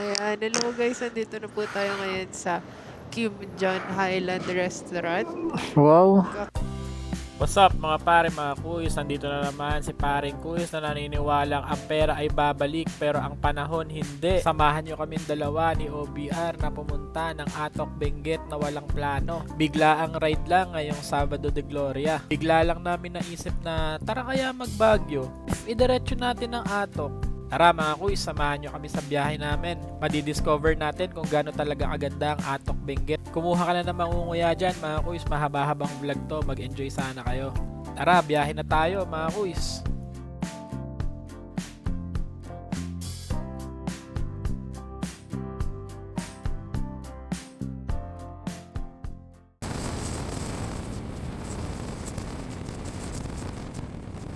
Ayan, hello guys, nandito na po tayo ngayon sa Kim John Highland Restaurant. Wow. Kak- What's up mga pare, mga kuys? Nandito na naman si paring kuys na naniniwalang ang pera ay babalik pero ang panahon hindi. Samahan nyo kaming dalawa ni OBR na pumunta ng Atok Benguet na walang plano. Bigla ang ride lang ngayong Sabado de Gloria. Bigla lang namin naisip na tara kaya magbagyo. Idiretso natin ang Atok. Tara mga kuys, samahan nyo kami sa biyahe namin. Madidiscover natin kung gaano talaga aganda ang Atok Benguet. Kumuha ka na ng mangunguya dyan mga kuys, mahaba-habang vlog to, mag-enjoy sana kayo. Tara, biyahe na tayo mga kuys.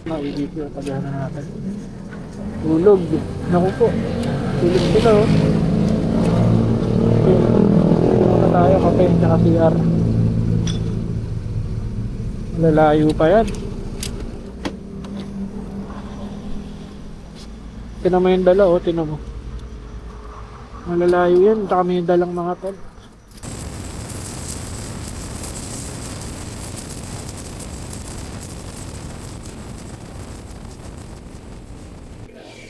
Maibigyo, pagana natin. Tulog. Naku po. Tulog sila oh. Okay. Dito muna tayo, kape, tsaka CR. Lalayo pa yan. Tinan mo yung dala oh, tinan mo. Malalayo yan, tsaka may dalang mga tol.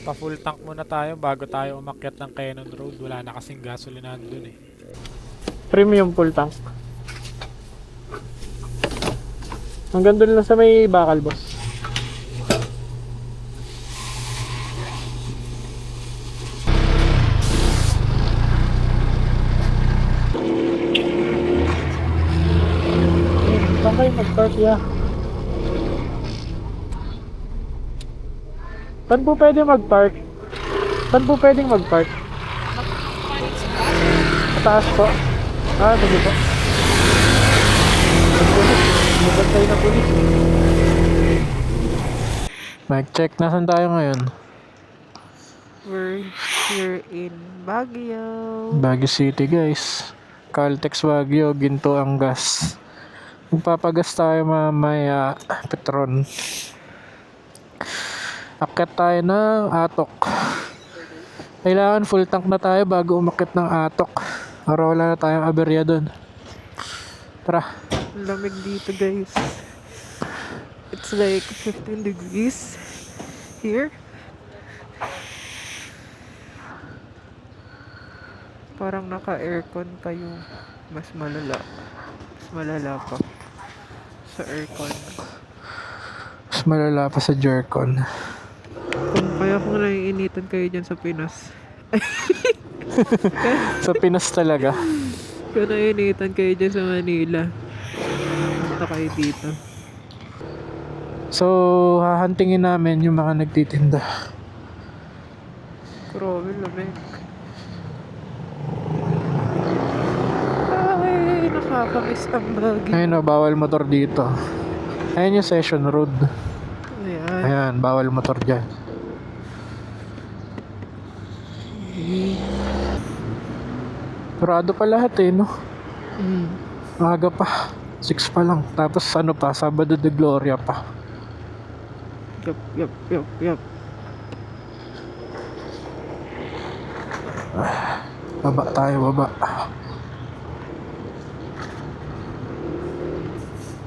Pa-full tank muna tayo bago tayo umakyat ng Cannon Road. Wala na kasing gasolinahan dun eh. Premium full tank. Hanggang doon lang sa may bakal, boss. Saan kayo mag-park, ya? Saan po pwede mag-park? Saan po pwedeng mag-park? Mataas po. Ah, sige po. Magbantay na pulis. Mic check. Nasaan tayo ngayon? We're here in Baguio. Baguio City, guys. Caltex Baguio, ginto ang gas. Magpapagas tayo mamaya. Petron. Akyat tayo ng Atok. Kailangan full tank na tayo bago umakyat ng Atok. Para wala na tayong aberya dun. Tara. Lamig dito guys. It's like 15 degrees here. Parang naka-aircon kayo. Mas malala. Mas malala pa sa aircon. Mas malala pa sa Jercon. Kung naiinitan kayo dyan sa Pinas. Sa Pinas talaga. Kung naiinitan kayo dyan sa Manila. Punta kayo dito. So, hahantingin namin yung mga nagtitinda. Grabe lamig. Ay, nakakamiss ang Baguio. Ayun o, bawal motor dito. Ayun yung Session Road. Ayan. Ayan, bawal motor dyan. Sarado pa lahat eh, no? Mm. Maaga pa. 6 pa lang. Tapos ano pa, Sabado de Gloria pa. Yup. Baba tayo, baba.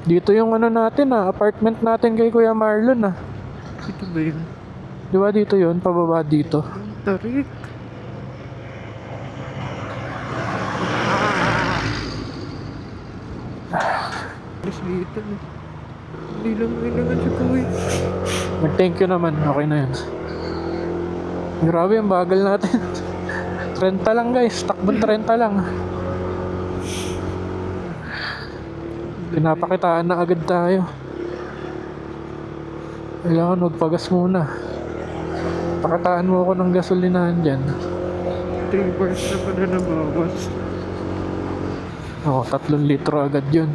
Dito yung ano natin apartment natin kay Kuya Marlon Ito ba yun? Di ba dito yun? Pababa dito. Tarik. Alis dito. Hindi lang si Kuya. Nag-thank you naman. Okay na yun. Grabe ang bagal natin. 30 lang guys. Takbon 30 lang. Pinapakitaan na agad tayo. Kailangan magpagas muna. Pakitaan mo ako ng gasolinahan dyan. 3 bars na pala nabawas. Oo, 3 litro agad yun.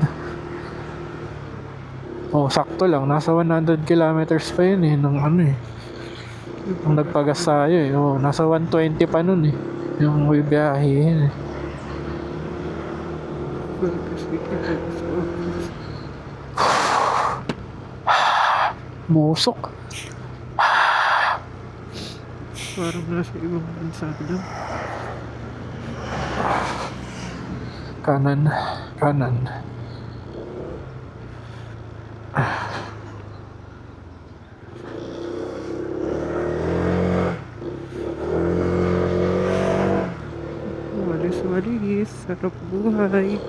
Oo, sakto lang. Nasa 100 kilometers pa yun eh. Nung ano eh. Nung nagpagas tayo eh. Oo, nasa 120 pa nun eh. Yung biyahe eh. Busok. Parang nasa ibang bansa lang. Kanan. Kanan. Walis-walis, sarap buhay.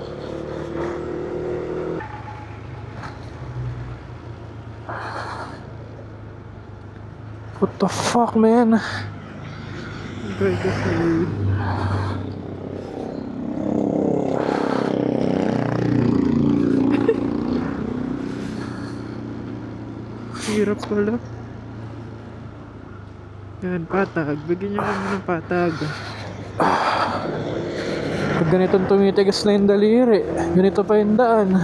What the fuck, man? Burger food. Hirap pala. Yan, patag. Bigyan niyo kami ng patag. Pag ganitong tumitigas na yung daliri, ganito pa yung daan.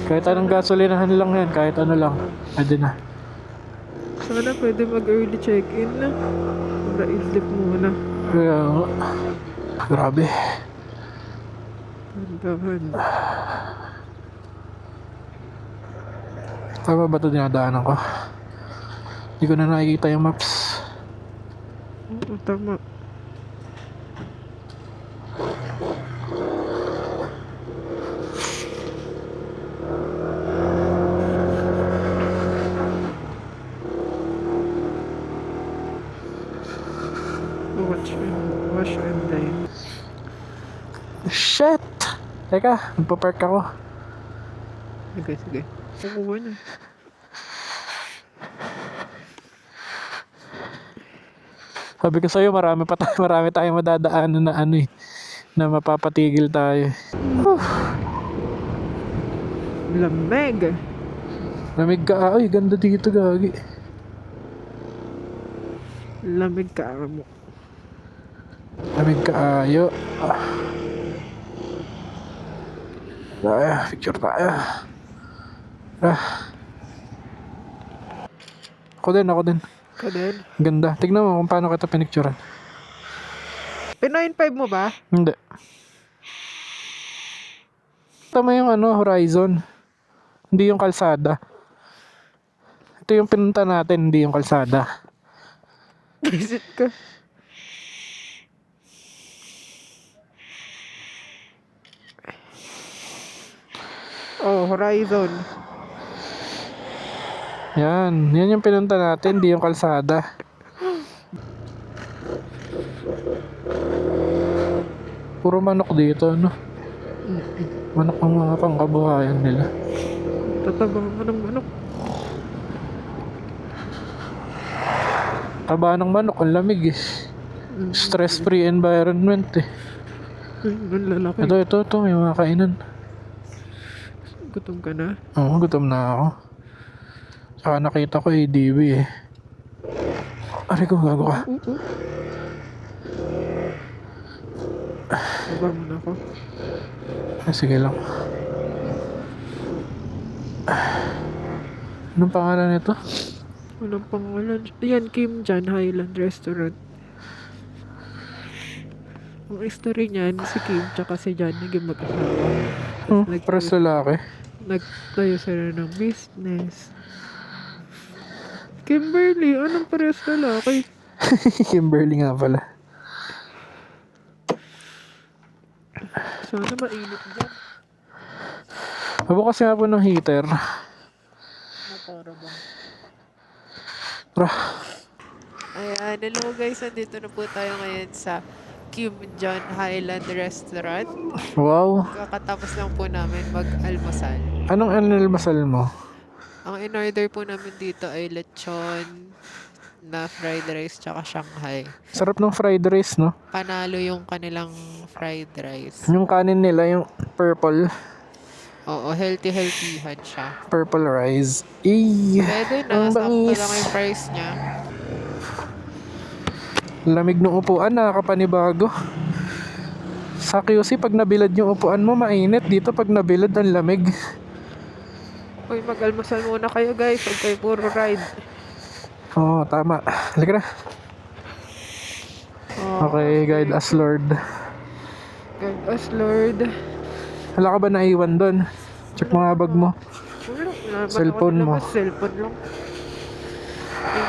Kahit anong gasolinahan lang yan, kahit ano lang. Pwede na. Sana pwede mag-early check-in na. Para idlip muna. Kaya, grabe. Dahan. Tama ba ito dinadaanan ko? Hindi ko na nakikita yung maps. Oo, tama. Wash and dine. Shit! Teka, magpapark ako. Sige, sige. Kukuha na. Sabi ko sa'yo, marami tayong madadaanan na ano eh, na mapapatigil tayo. Lamig. Lamig ka, ay ganda dito gagi. Lamig ka mo. Lamig ka ayo. Picture tayo. Ako din. Ka din? Ganda. Tignan mo kung paano kita pinicturean. P95 mo ba? Hindi. Tama yung horizon. Hindi yung kalsada. Ito yung pinunta natin, hindi yung kalsada. Visit ka. Oh, horizon. Yan yung pinunta natin, hindi yung kalsada. Puro manok dito, no? Manok ang mga pangkabuhayan nila. Tatabang ka ng manok. Taba ng manok, ang lamig eh. Stress-free environment eh. Ang lalaki. Ito, may mga kainan. Gutom ka na? Oo, gutom na ako. Saka nakita ko ADB eh. Aray ko, gago ka. Baba mo na ako. Sige lang. Anong pangalan nito? Walang pangalan. Yan, Kim Jan Highland Restaurant. Ang history niyan, si Kim tsaka si Jan naging mag-asawa. Pares lalaki. Nagtayo sila ng business. Kimberly, anong pares lalaki? Kimberly nga pala. Sana mainit dyan. Mabukas nga po ng heater. Para bang. Ayan, hello guys, nandito na po tayo ngayon sa Kim John Highland Restaurant. Wow. Kakatapos lang po namin mag-almusal. Anong almasal mo? Ang in-order po namin dito ay lechon na fried rice tsaka Shanghai. Sarap ng fried rice, no? Panalo yung kanilang fried rice. Yung kanin nila, yung purple Oo, healthy-healthyhan siya. purple rice. Pwede na, ang sakto bangis. lang yung price niya. Lamig ng upuan, nakakapanibago. Sa QC, pag nabilad yung upuan mo, mainit. Dito, pag nabilad, ang lamig. Uy, mag-almasal muna kayo guys. Huwag kayo puro ride. Oo, tama. Halika na. Okay, guide us, Lord. Guide us, Lord. Wala ka ba naiwan doon? Check mga bag mo. Wala. Cellphone mo. Cellphone lang.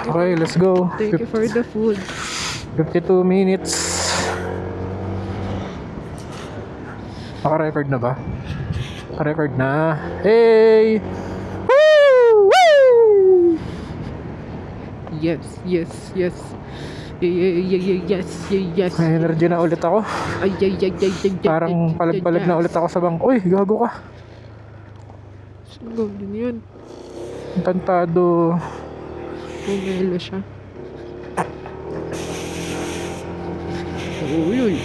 Okay, let's go. Thank you for the food. 52 minutes. Naka-record na ba? Naka-record na. Hey! Woo! Woo! Yes, yes, yes. Yes, yes. May energy na ulit ako. Ay, ay, ay, ay, ay, ay, Parang palag-palag na ulit ako sa bangko. Uy, gago ka. Saan gawin yun? Tantado. Pumelo siya. Uy, uy.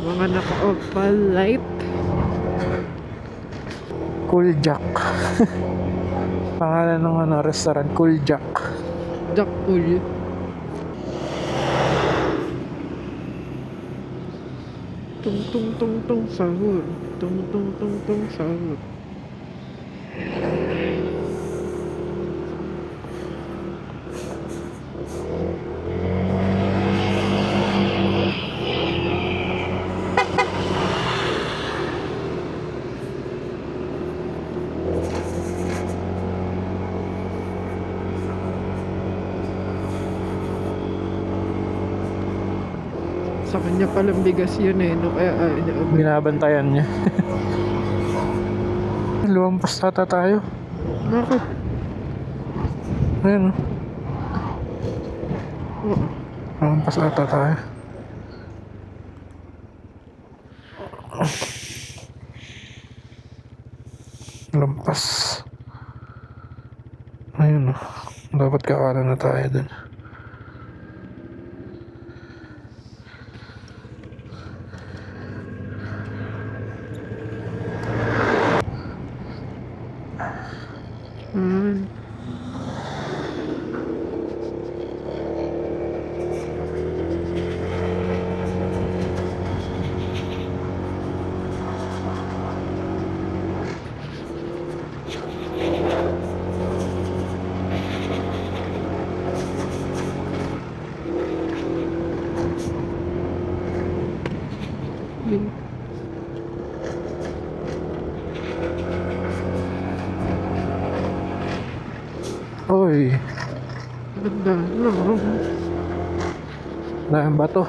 Mga naka-opalite. Cool Jack. Pangalan ng restaurant, Cool Jack. Jackpool. Tung tung tung tung sahur. Tung tung tung tung sahur. Sa kanya palang bigas yun eh, no? Kaya ayaw niya ubos. Binabantayan niya. Lumampas ata tayo. Bakit? Ayun, Oo. lumampas ata tayo. Lampas. Ayun, dapat kakala na tayo dun. Hmm. Yun. Uy, Ganda. No. dahil ba to?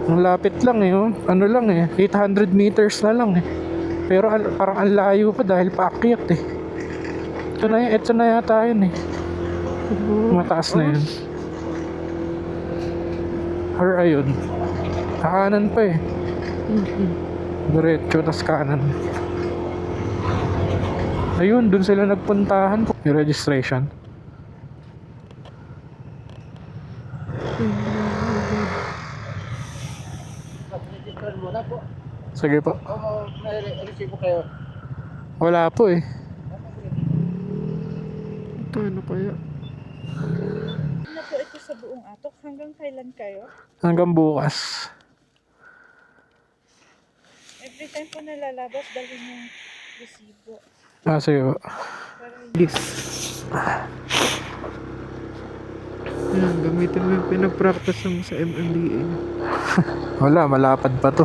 Ang lapit lang eh, oh. Ano lang eh, 800 meters na lang eh. Pero parang ang layo pa dahil paakyat eh. Ito na yata yun eh. Mataas na yun. Or ayun. Kanan pa eh. Diretso, tas kanan. Ayun, dun sila nagpuntahan. Yung registration. Sige po. Wala po eh. Ano kaya? Ano po ito sa buong atok? Hanggang kailan kayo? Hanggang bukas. Every time po nalalabas, dalhin yung resibo. Ah, sige po. This. Yan, gamitin mo yung pinag-practice mo sa MMDA. Wala, malapad pa to.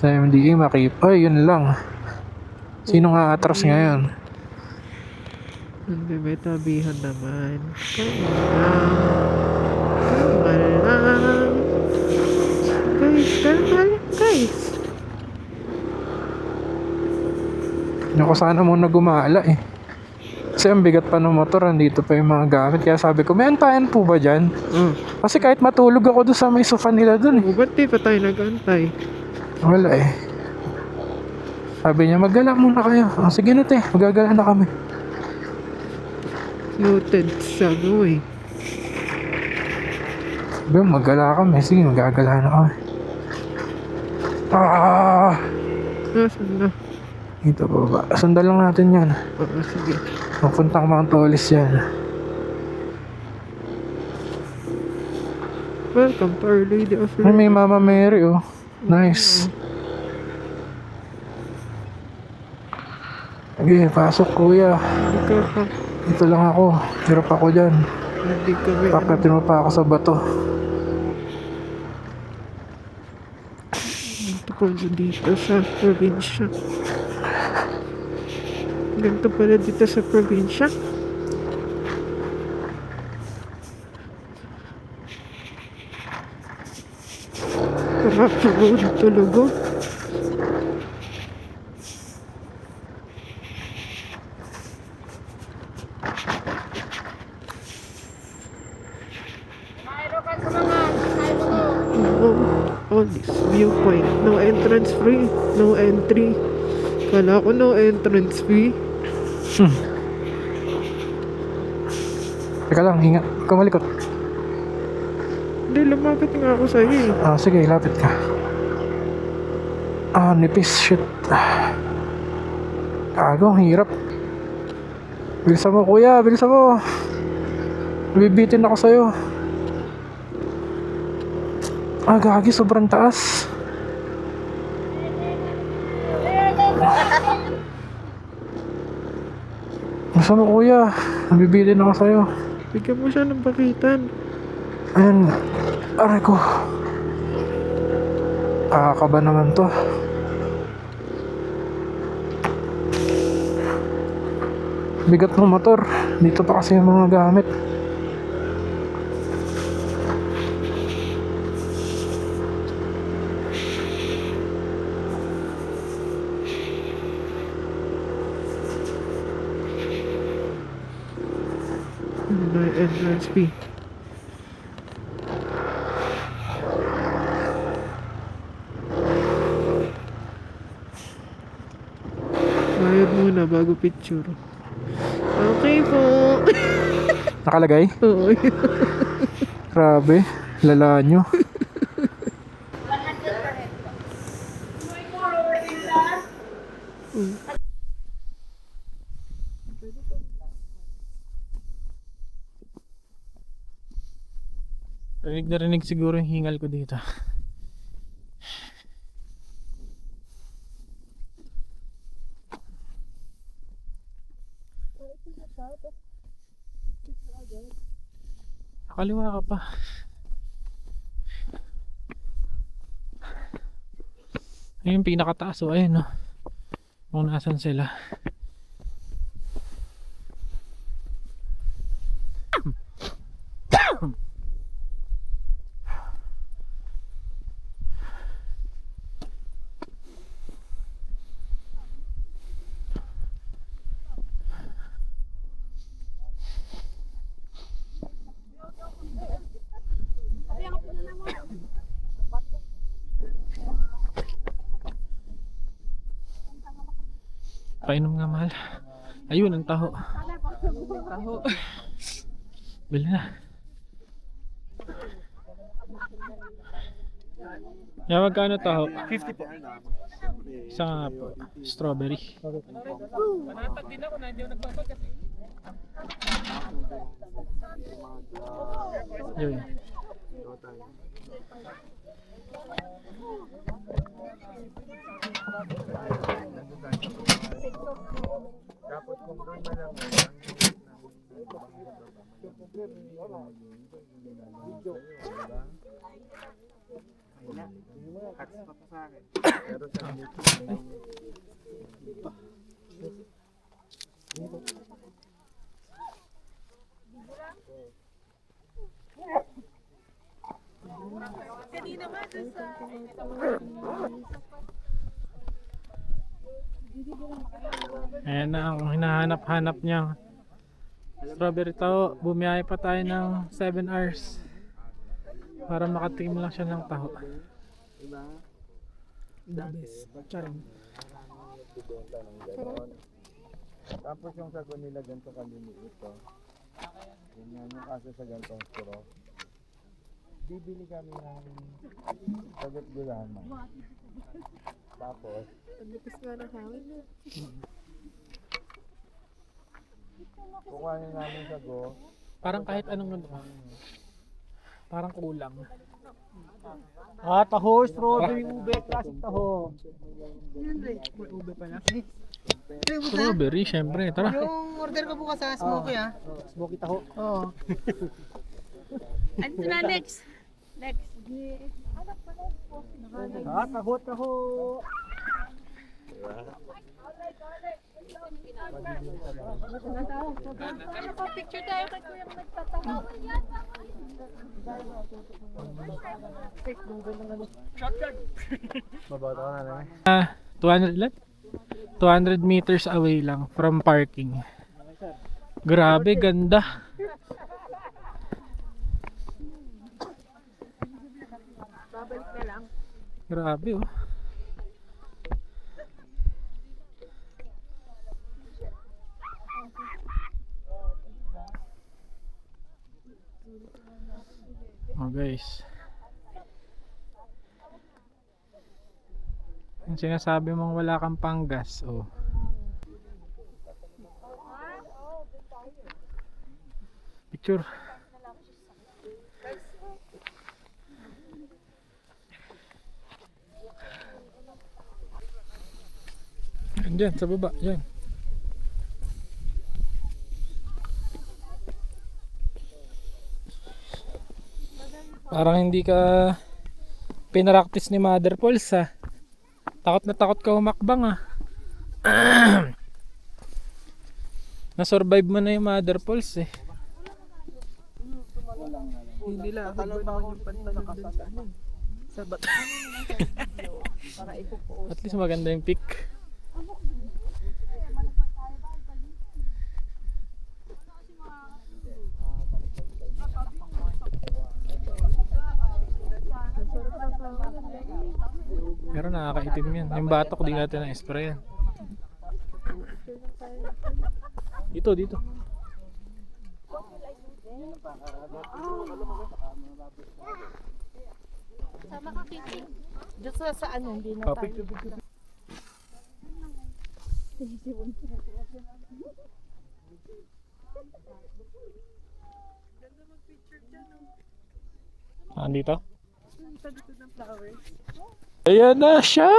Sa MDA makip. Ay, yun lang. Sino nga atras ngayon? Hindi, may tabihan naman. Kalma lang. Guys, kalma lang, guys. Ako sana muna gumala eh. Kasi ang bigat pa ng motor, andito pa yung mga gamit. Kaya sabi ko, may antayan po ba dyan? Kasi kahit matulog ako doon sa may sofa nila doon eh. Ba't di pa tayo nag-antay? Wala eh. Sabi niya, maggala muna kayo. Oh, sige na te, magagala na kami. Noted sa eh. Sabi, maggala kami. Sige, magagala na kami. Ah! Nasaan na? Ito po ba? Sundan lang natin yan. Oo, sige. Mapuntang Mount Olis yan. Welcome to Our Lady of Ay, may Mama Mary, oh. Nice. Sige, pasok kuya. Hindi ka pa. Dito lang ako. Hirap ako dyan. Hindi kami. Papatin mo pa ako sa bato. Ganito pala dito sa probinsya. Ganito pala dito sa probinsya. Rough road tulugo. Oh, this viewpoint. No entrance free. No entry. Kala ko no entrance fee. Teka lang, hinga. Kumalikot. Hindi, lumapit nga ako sa'yo eh. Ah, sige, lapit ka. Ah, nipis. Shit. Gago, ang hirap. Bilisan mo, kuya. Bilisan mo. Bibitin ako sa'yo. Ah, gagi. Sobrang taas. Bilisan mo, kuya. Bibitin ako sa'yo. Bigyan mo siya ng bakitan. Ayan. Aray ko. Kakaba naman to. Bigat ng motor. Dito pa kasi yung mga gamit. No entrance fee. Bayad muna bago picture. Okay po. Nakalagay? Oo. Grabe. Lala nyo. Rinig na rinig siguro yung hingal ko dito. Kaliwa ka pa. Ayun yung pinakataas, oh. Ayun, no. Kung nasan sila. Painom nga, mahal. Ayun ang taho. Taho. Bili na. Yan, magkano taho? 50 po. Isa nga po. Strawberry. Panatag din ako na hindi ako nagbabagat eh. Yun. Ayan na ang hinahanap-hanap niyang strawberry taho. Bumiyahe pa tayo ng 7 hours para makatikim lang siya ng taho. The best. Charing. Tapos yung sago nila ganito kaliliit to. Ganyan yung kaso sa ganitong straw. Bibili kami ng sagot gulama. Tapos Nipis nga ng hangin. kukuhanin namin sago. Parang kahit anong Parang kulang. Taho, strawberry, ube, classic taho. Strawberry, syempre. Tara. Yung order ko bukas sa smoky smoky taho. Oo. Ano na next? Next. Taho. Picture tayo kay Kuya nagtatawa. 200 lang? 200 meters away lang from parking. Grabe, ganda. Grabe oh. Oh guys. Yung sinasabi mong wala kang panggas, oh. Picture. Diyan, sa baba, diyan. Parang hindi ka pinaraktis ni Mother Pulse, ha. Takot na takot ka humakbang, ah. Na-survive mo na yung Mother Pulse, eh. Hindi lang. Naman yung pantalon dun sa ano. Sa bato. At least maganda yung pic. Pero nakakaitim yan. Yung batok di natin na-spray yan. Dito. Sama ka, Kiki. Diyos sa ano, hindi na tayo. Dito? Ayan na siya!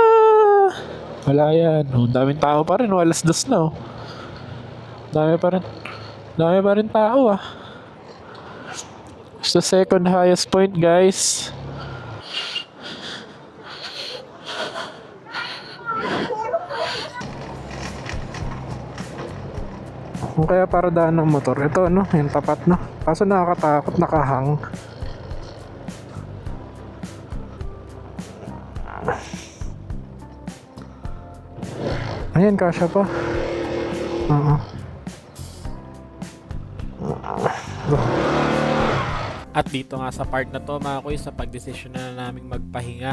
Wala yan. Oh, daming tao pa rin. Alas 2 na, oh. Dami pa rin tao, ah. It's the second highest point, guys. Kung kaya para daan ng motor, ito ano, yung tapat, no? Kaso nakakatakot, nakahang. Ayan, kasya pa. At dito nga sa part na to, mga kuys, sa pagdesisyon na naming magpahinga.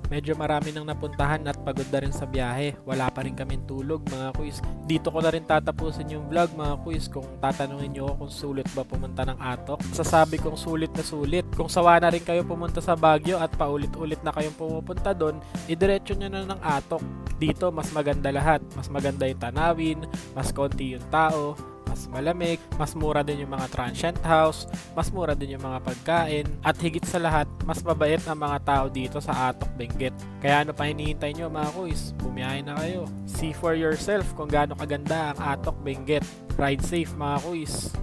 Medyo marami nang napuntahan at pagod na rin sa biyahe. Wala pa rin kaming tulog, mga kuys. Dito ko na rin tatapusin yung vlog, mga kuys. Kung tatanungin nyo kung sulit ba pumunta ng Atok, sasabi kong sulit na sulit. Kung sawa na rin kayo pumunta sa Baguio at paulit-ulit na kayong pumupunta doon, idiretso nyo na ng Atok. Dito mas maganda lahat. Mas maganda yung tanawin, mas konti yung tao, mas malamig, mas mura din yung mga transient house, mas mura din yung mga pagkain, at higit sa lahat, mas mabait ang mga tao dito sa Atok, Benguet. Kaya ano pa hinihintay nyo, mga kuys? Bumiyahe na kayo. See for yourself kung gaano kaganda ang Atok, Benguet. Ride safe, mga kuys.